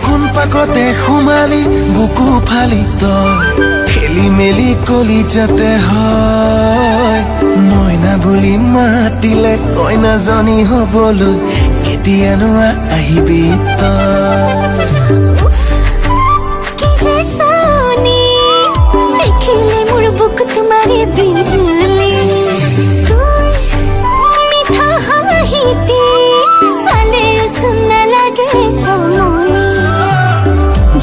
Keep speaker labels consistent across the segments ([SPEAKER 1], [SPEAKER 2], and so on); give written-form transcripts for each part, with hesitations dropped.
[SPEAKER 1] কোন পাকতে সোমালি বুকু ফালি তই খেলি মেলি কলি যাতে হয় মইনা বুলি মাতিলে কইনাজনী হবলৈ কেতিয়ানো আহিবি তই
[SPEAKER 2] देखिले मोर बुक तुम्हारे बिजली मीठा हाहिती साले सुनना लगे अमनी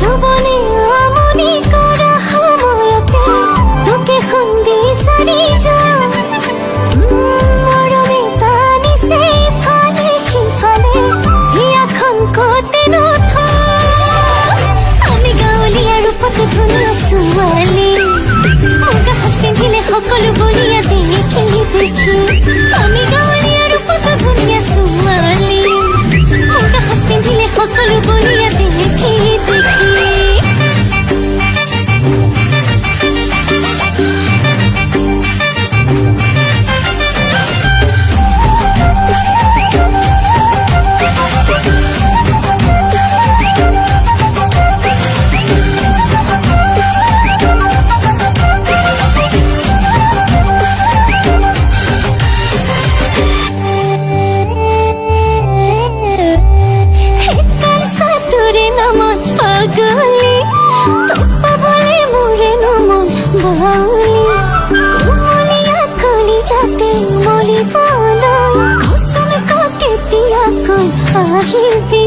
[SPEAKER 2] जबनी अमनी करा हमयते तोके खुंदी सारी जा मरमे तानी से फाले की फाले हिया खंकोते न था आमी गावलिया रूपते धुनिया सुवाली সকল বলিয়া দেখি দেখি আমি গাওয়ালিয়ার উপত দুনিয়া সুমালি মুখা হাস পিন্ধিলে সকল বলিয়া দেখি দেখি পাগলি তোপা বলে মোরে নমন বাউলি কুমলিয়া কলি যাতে মলি বলো কসম কা কেতিয়া কই আহিবি